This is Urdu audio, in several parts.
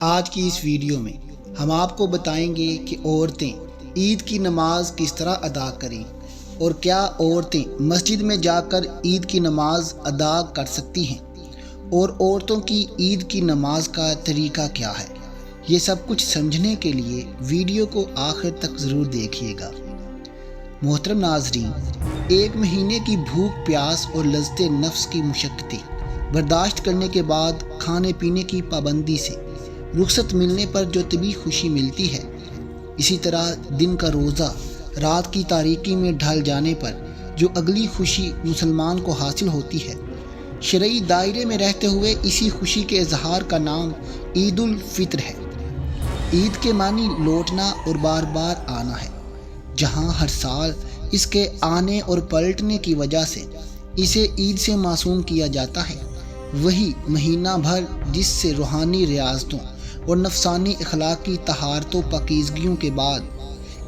آج کی اس ویڈیو میں ہم آپ کو بتائیں گے کہ عورتیں عید کی نماز کس طرح ادا کریں اور کیا عورتیں مسجد میں جا کر عید کی نماز ادا کر سکتی ہیں اور عورتوں کی عید کی نماز کا طریقہ کیا ہے۔ یہ سب کچھ سمجھنے کے لیے ویڈیو کو آخر تک ضرور دیکھیے گا۔ محترم ناظرین، ایک مہینے کی بھوک پیاس اور لذت نفس کی مشقتیں برداشت کرنے کے بعد کھانے پینے کی پابندی سے رخصت ملنے پر جو طبی خوشی ملتی ہے، اسی طرح دن کا روزہ رات کی تاریکی میں ڈھل جانے پر جو اگلی خوشی مسلمان کو حاصل ہوتی ہے، شرعی دائرے میں رہتے ہوئے اسی خوشی کے اظہار کا نام عید الفطر ہے۔ عید کے معنی لوٹنا اور بار بار آنا ہے۔ جہاں ہر سال اس کے آنے اور پلٹنے کی وجہ سے اسے عید سے معصوم کیا جاتا ہے، وہی مہینہ بھر جس سے روحانی ریاضتوں اور نفسانی اخلاقی طہارت و پاکیزگیوں کے بعد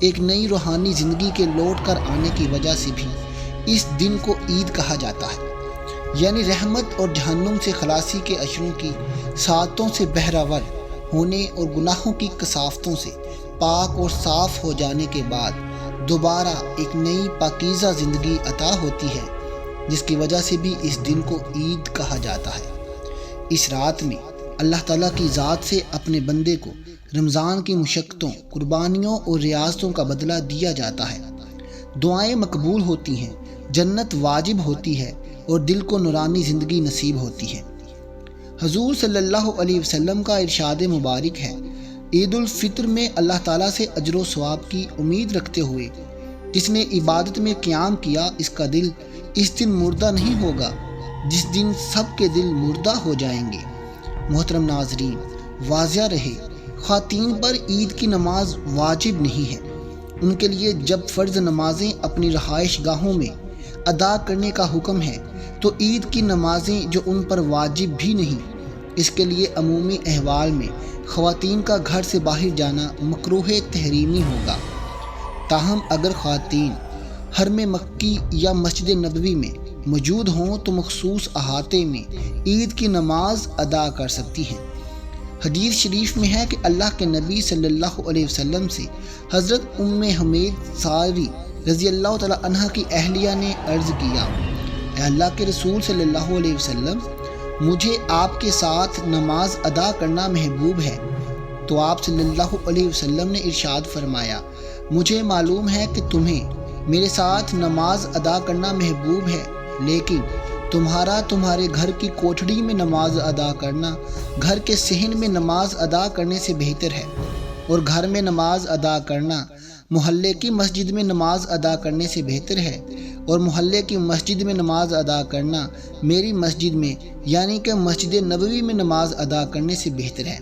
ایک نئی روحانی زندگی کے لوٹ کر آنے کی وجہ سے بھی اس دن کو عید کہا جاتا ہے، یعنی رحمت اور جہنم سے خلاصی کے اشروں کی ساعتوں سے بہرور ہونے اور گناہوں کی کثافتوں سے پاک اور صاف ہو جانے کے بعد دوبارہ ایک نئی پاکیزہ زندگی عطا ہوتی ہے، جس کی وجہ سے بھی اس دن کو عید کہا جاتا ہے۔ اس رات میں اللہ تعالیٰ کی ذات سے اپنے بندے کو رمضان کی مشقتوں، قربانیوں اور ریاضتوں کا بدلہ دیا جاتا ہے، دعائیں مقبول ہوتی ہیں، جنت واجب ہوتی ہے اور دل کو نورانی زندگی نصیب ہوتی ہے۔ حضور صلی اللہ علیہ وسلم کا ارشاد مبارک ہے، عید الفطر میں اللہ تعالیٰ سے اجر و ثواب کی امید رکھتے ہوئے جس نے عبادت میں قیام کیا، اس کا دل اس دن مردہ نہیں ہوگا جس دن سب کے دل مردہ ہو جائیں گے۔ محترم ناظرین، واضح رہے، خواتین پر عید کی نماز واجب نہیں ہے۔ ان کے لیے جب فرض نمازیں اپنی رہائش گاہوں میں ادا کرنے کا حکم ہے تو عید کی نمازیں جو ان پر واجب بھی نہیں، اس کے لیے عمومی احوال میں خواتین کا گھر سے باہر جانا مکروہ تحریمی ہوگا۔ تاہم اگر خواتین حرم مکی یا مسجد نبوی میں موجود ہوں تو مخصوص احاطے میں عید کی نماز ادا کر سکتی ہیں۔ حدیث شریف میں ہے کہ اللہ کے نبی صلی اللہ علیہ وسلم سے حضرت ام حمید ساری رضی اللہ تعالی عنہ کی اہلیہ نے عرض کیا، اے اللہ کے رسول صلی اللہ علیہ وسلم، مجھے آپ کے ساتھ نماز ادا کرنا محبوب ہے۔ تو آپ صلی اللہ علیہ وسلم نے ارشاد فرمایا، مجھے معلوم ہے کہ تمہیں میرے ساتھ نماز ادا کرنا محبوب ہے، لیکن تمہارے گھر کی کوٹھڑی میں نماز ادا کرنا گھر کے صحن میں نماز ادا کرنے سے بہتر ہے، اور گھر میں نماز ادا کرنا محلے کی مسجد میں نماز ادا کرنے سے بہتر ہے، اور محلے کی مسجد میں نماز ادا کرنا میری مسجد میں یعنی کہ مسجد نبوی میں نماز ادا کرنے سے بہتر ہے۔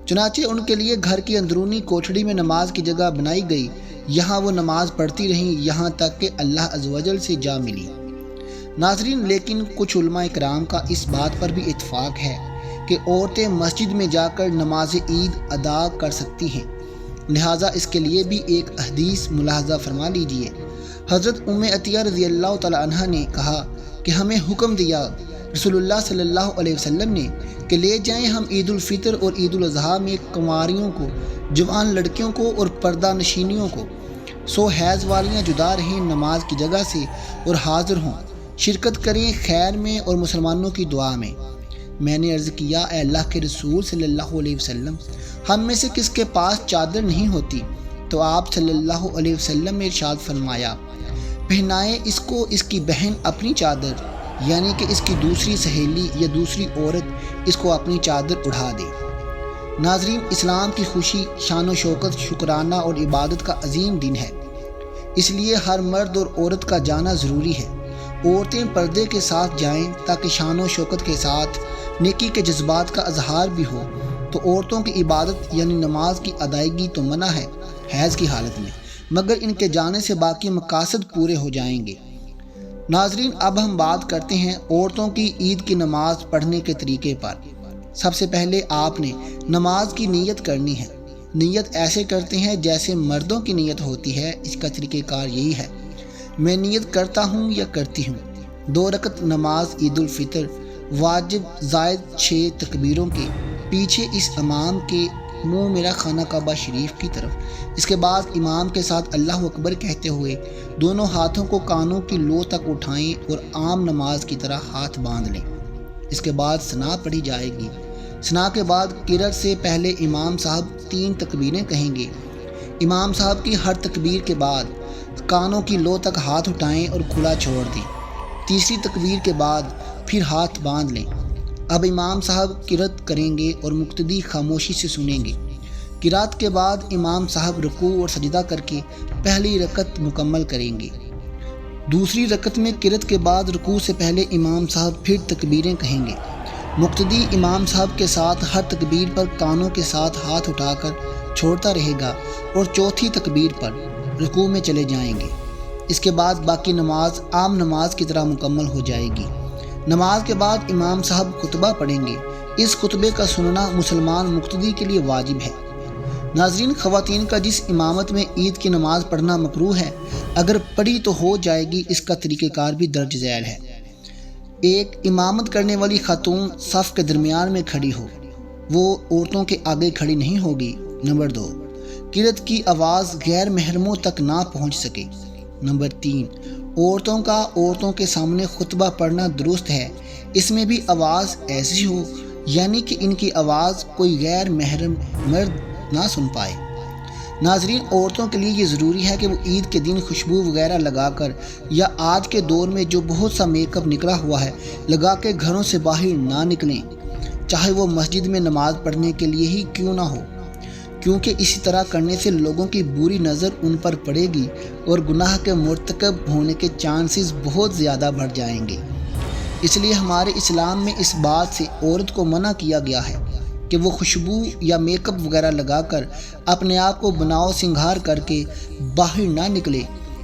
چنانچہ ان کے لیے گھر کی اندرونی کوٹھڑی میں نماز کی جگہ بنائی گئی، یہاں وہ نماز پڑھتی رہیں یہاں تک کہ اللہ عز و جل سے جا ملی۔ ناظرین، لیکن کچھ علماء کرام کا اس بات پر بھی اتفاق ہے کہ عورتیں مسجد میں جا کر نماز عید ادا کر سکتی ہیں، لہٰذا اس کے لیے بھی ایک حدیث ملاحظہ فرما لیجئے۔ حضرت ام عطیہ رضی اللہ تعالی عنہ نے کہا کہ ہمیں حکم دیا رسول اللہ صلی اللہ علیہ وسلم نے کہ لے جائیں ہم عید الفطر اور عید الاضحیٰ میں کنواریوں کو، جوان لڑکیوں کو اور پردہ نشینیوں کو، سو حیض والیاں جدا رہیں نماز کی جگہ سے اور حاضر ہوں، شرکت کریں خیر میں اور مسلمانوں کی دعا میں۔ میں نے عرض کیا، اے اللہ کے رسول صلی اللہ علیہ وسلم، ہم میں سے کس کے پاس چادر نہیں ہوتی؟ تو آپ صلی اللہ علیہ وسلم نے ارشاد فرمایا، پہنائیں اس کو اس کی بہن اپنی چادر، یعنی کہ اس کی دوسری سہیلی یا دوسری عورت اس کو اپنی چادر اڑا دے۔ ناظرین، اسلام کی خوشی، شان و شوکت، شکرانہ اور عبادت کا عظیم دن ہے، اس لیے ہر مرد اور عورت کا جانا ضروری ہے۔ عورتیں پردے کے ساتھ جائیں تاکہ شان و شوکت کے ساتھ نیکی کے جذبات کا اظہار بھی ہو۔ تو عورتوں کی عبادت یعنی نماز کی ادائیگی تو منع ہے حیض کی حالت میں، مگر ان کے جانے سے باقی مقاصد پورے ہو جائیں گے۔ ناظرین، اب ہم بات کرتے ہیں عورتوں کی عید کی نماز پڑھنے کے طریقے پر۔ سب سے پہلے آپ نے نماز کی نیت کرنی ہے۔ نیت ایسے کرتے ہیں جیسے مردوں کی نیت ہوتی ہے، اس کا طریقہ کار یہی ہے، میں نیت کرتا ہوں یا کرتی ہوں 2 رکعت نماز عید الفطر واجب زائد 6 تکبیروں کے پیچھے اس امام کے منہ میرا خانہ کعبہ شریف کی طرف۔ اس کے بعد امام کے ساتھ اللہ اکبر کہتے ہوئے دونوں ہاتھوں کو کانوں کی لو تک اٹھائیں اور عام نماز کی طرح ہاتھ باندھ لیں۔ اس کے بعد ثنا پڑھی جائے گی۔ ثنا کے بعد قرأت سے پہلے امام صاحب 3 تکبیریں کہیں گے۔ امام صاحب کی ہر تکبیر کے بعد کانوں کی لو تک ہاتھ اٹھائیں اور کھلا چھوڑ دیں۔ تیسری تکبیر کے بعد پھر ہاتھ باندھ لیں۔ اب امام صاحب قرأت کریں گے اور مقتدی خاموشی سے سنیں گے۔ قرأت کے بعد امام صاحب رکوع اور سجدہ کر کے پہلی رکعت مکمل کریں گے۔ دوسری رکعت میں قرأت کے بعد رکوع سے پہلے امام صاحب پھر تکبیریں کہیں گے۔ مقتدی امام صاحب کے ساتھ ہر تکبیر پر کانوں کے ساتھ ہاتھ اٹھا کر چھوڑتا رہے گا اور چوتھی تکبیر پر رکوع میں چلے جائیں گے۔ اس کے بعد باقی نماز عام نماز کی طرح مکمل ہو جائے گی۔ نماز کے بعد امام صاحب خطبہ پڑھیں گے۔ اس خطبے کا سننا مسلمان مقتدی کے لیے واجب ہے۔ ناظرین، خواتین کا جس امامت میں عید کی نماز پڑھنا مکروہ ہے، اگر پڑھی تو ہو جائے گی، اس کا طریقہ کار بھی درج ذیل ہے۔ 1. امامت کرنے والی خاتون صف کے درمیان میں کھڑی ہو، وہ عورتوں کے آگے کھڑی نہیں ہوگی۔ نمبر 2. قرأت کی آواز غیر محرموں تک نہ پہنچ سکے۔ نمبر 3. عورتوں کا عورتوں کے سامنے خطبہ پڑھنا درست ہے، اس میں بھی آواز ایسی ہو یعنی کہ ان کی آواز کوئی غیر محرم مرد نہ سن پائے۔ ناظرین، عورتوں کے لیے یہ ضروری ہے کہ وہ عید کے دن خوشبو وغیرہ لگا کر یا آج کے دور میں جو بہت سا میک اپ نکلا ہوا ہے لگا کے گھروں سے باہر نہ نکلیں، چاہے وہ مسجد میں نماز پڑھنے کے لیے ہی کیوں نہ ہو، کیونکہ اسی طرح کرنے سے لوگوں کی بری نظر ان پر پڑے گی اور گناہ کے مرتکب ہونے کے چانسز بہت زیادہ بڑھ جائیں گے۔ اس لیے ہمارے اسلام میں اس بات سے عورت کو منع کیا گیا ہے کہ وہ خوشبو یا میک اپ وغیرہ لگا کر اپنے آپ کو بناؤ سنگھار کر کے باہر نہ نکلے،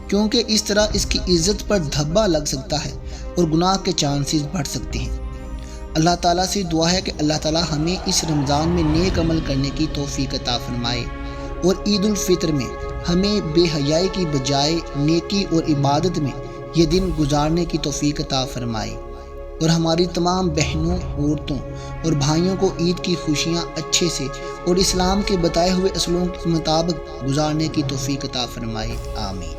کیونکہ اس طرح اس کی عزت پر دھبا لگ سکتا ہے اور گناہ کے چانسز بڑھ سکتے ہیں۔ اللہ تعالیٰ سے دعا ہے کہ اللہ تعالیٰ ہمیں اس رمضان میں نیک عمل کرنے کی توفیق عطا فرمائے اور عید الفطر میں ہمیں بے حیائی کی بجائے نیکی اور عبادت میں یہ دن گزارنے کی توفیق عطا فرمائے اور ہماری تمام بہنوں، عورتوں اور بھائیوں کو عید کی خوشیاں اچھے سے اور اسلام کے بتائے ہوئے اصولوں کے مطابق گزارنے کی توفیق عطا فرمائے، آمین۔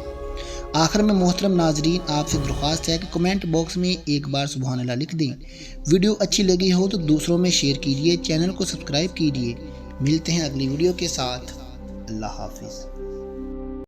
آخر میں محترم ناظرین، آپ سے درخواست ہے کہ کمنٹ باکس میں ایک بار سبحان اللہ لکھ دیں۔ ویڈیو اچھی لگی ہو تو دوسروں میں شیئر کیجیے، چینل کو سبسکرائب کیجیے۔ ملتے ہیں اگلی ویڈیو کے ساتھ۔ اللہ حافظ۔